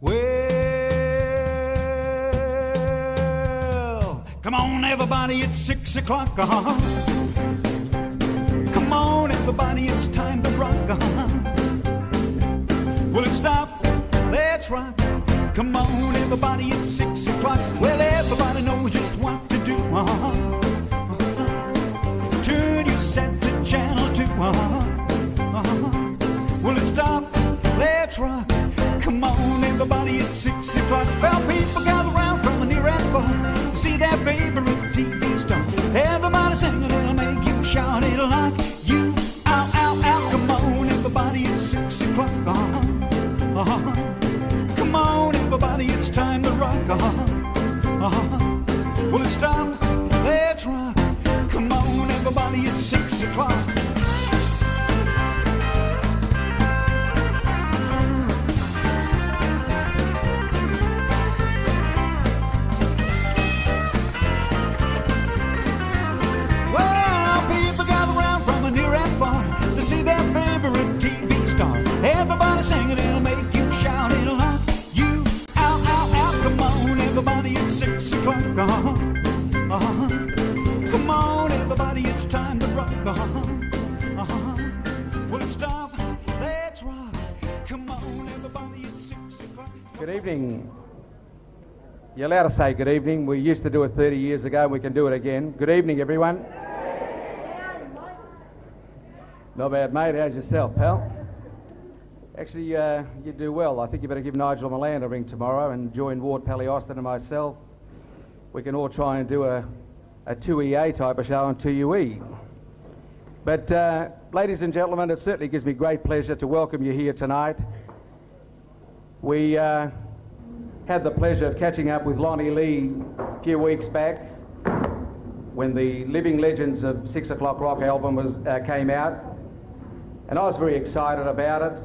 Well, come on everybody, it's 6 o'clock, Come on everybody, it's time to rock, Will it stop? Let's rock. Come on everybody, it's 6 o'clock. Well, everybody knows just what to do, Turn your set to channel 2, Will it stop? Let's rock. Come on everybody, it's 6 o'clock. Well, people gather round from near and far to see their favorite TV star. Everybody singing, it'll make you shout, it'll knock you out, out, out. Come on everybody, it's 6 o'clock, Come on everybody, it's time to rock, Will it stop? Let's rock. Come on everybody, it's 6 o'clock. To see their favorite TV star. Everybody singing, it'll make you shout, it'll knock you out, out, out. Come on everybody, it's 6 o'clock, Come on everybody, it's time to rock, Will it stop? Let's rock. Come on everybody, it's 6 o'clock. Good evening. You're allowed to say good evening. We used to do it 30 years ago, we can do it again. Good evening everyone. Not bad, mate. How's yourself, pal? Actually, you do well. I think you better give Nigel Milan a ring tomorrow and join Ward Pally Austin and myself. We can all try and do a 2EA type of show on 2UE. But, ladies and gentlemen, it certainly gives me great pleasure to welcome you here tonight. We had the pleasure of catching up with Lonnie Lee a few weeks back when the Living Legends of 6 O'Clock Rock album came out. And I was very excited about it.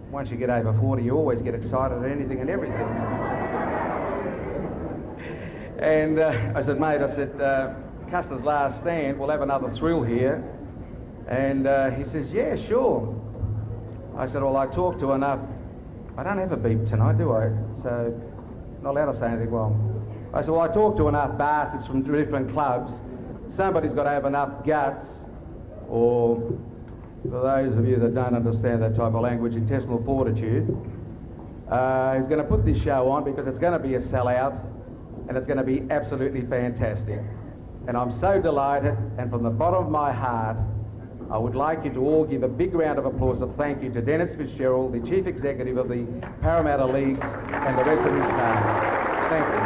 Once you get over 40, you always get excited at anything and everything. And I said, mate, Custer's Last Stand, we'll have another thrill here. And he says, yeah, sure. I said, well, I talked to enough. I don't have a beep tonight, do I? So, not allowed to say anything wrong. I said, well, I talked to enough bastards from different clubs. Somebody's got to have enough guts, or for those of you that don't understand that type of language, intestinal fortitude. He's going to put this show on because it's going to be a sellout and it's going to be absolutely fantastic. And I'm so delighted, and from the bottom of my heart, I would like you to all give a big round of applause of thank you to Dennis Fitzgerald, the Chief Executive of the Parramatta Leagues, and the rest of his staff. Thank you.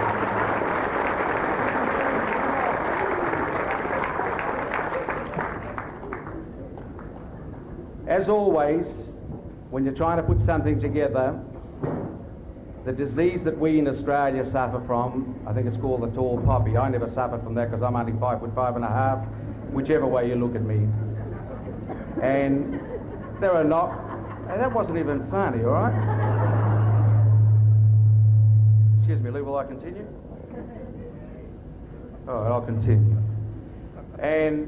As always, when you're trying to put something together, the disease that we in Australia suffer from, I think it's called the tall poppy. I never suffered from that because I'm only 5'5½", whichever way you look at me. And there are not... That wasn't even funny, all right? Excuse me, Lou, will I continue? All right, I'll continue. And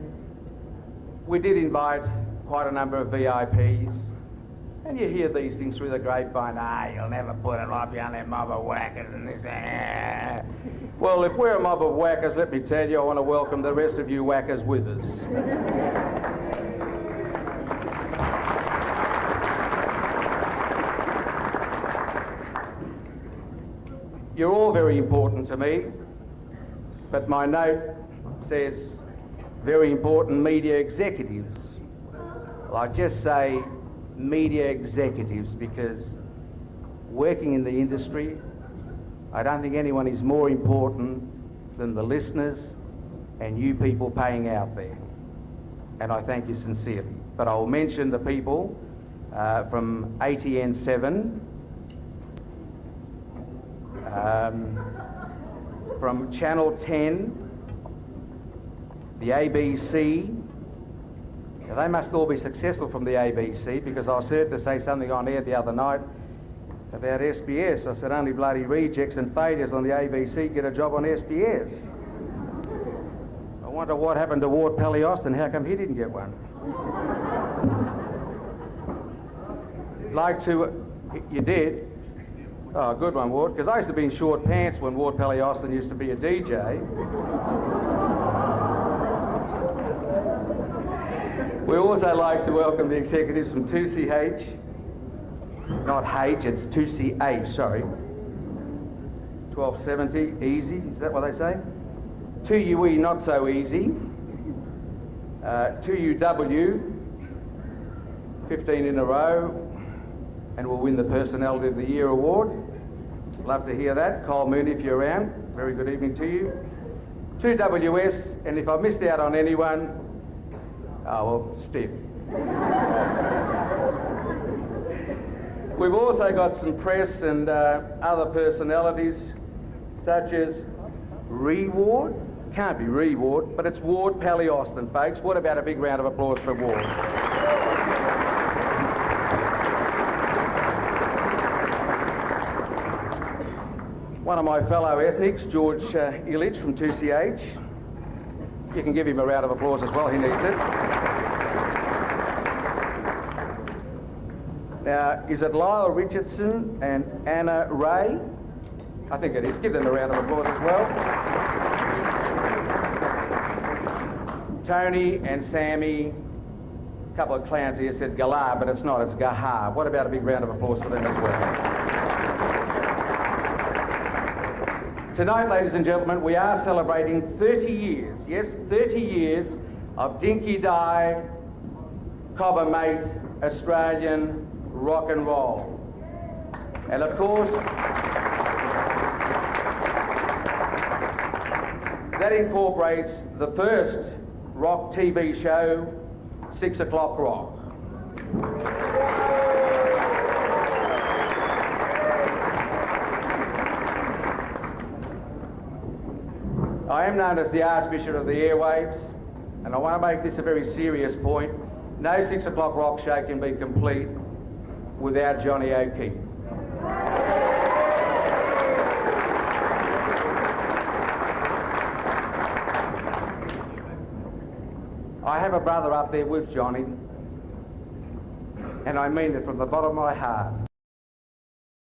we did invite quite a number of VIPs, and you hear these things through the grapevine. You'll never put it off, you're only a mob of whackers and this. Well, if we're a mob of whackers, let me tell you, I want to welcome the rest of you whackers with us. You're all very important to me, but my note says very important media executives. Well, I just say media executives because working in the industry, I don't think anyone is more important than the listeners and you people paying out there. And I thank you sincerely. But I'll mention the people from ATN 7, from Channel 10, the ABC. Now, they must all be successful from the ABC because I was heard to say something on air the other night about SBS. I said only bloody rejects and failures on the ABC get a job on SBS. I wonder what happened to Ward Pally Austin. How come he didn't get one? You did? Oh, good one, Ward, because I used to be in short pants when Ward Pelly Austin used to be a DJ. We also like to welcome the executives from 2CH. Not H, it's 2CH, sorry. 1270, easy, is that what they say? 2UE, not so easy. 2UW, 15 in a row, and we'll win the Personality of the Year award. Love to hear that. Cole Mooney, if you're around, very good evening to you. 2WS, and if I missed out on anyone, oh, well, stiff. We've also got some press and other personalities, such as Ward. Can't be Ward, but it's Ward Pelly Austin, folks. What about a big round of applause for Ward? One of my fellow ethnics, George Illich from 2CH. You can give him a round of applause as well, he needs it. Now, is it Lyle Richardson and Anna Ray? I think it is. Give them a round of applause as well. Tony and Sammy, a couple of clowns here said Galah, but it's not, it's Gahar. What about a big round of applause for them as well? Tonight, ladies and gentlemen, we are celebrating 30 years, yes, 30 years of dinky die, cobber mate, Australian rock and roll. And of course, that incorporates the first rock TV show, 6 O'Clock Rock. I am known as the Archbishop of the Airwaves, and I want to make this a very serious point. No 6 O'Clock Rock show can be complete without Johnny O'Keefe. I have a brother up there with Johnny, and I mean it from the bottom of my heart.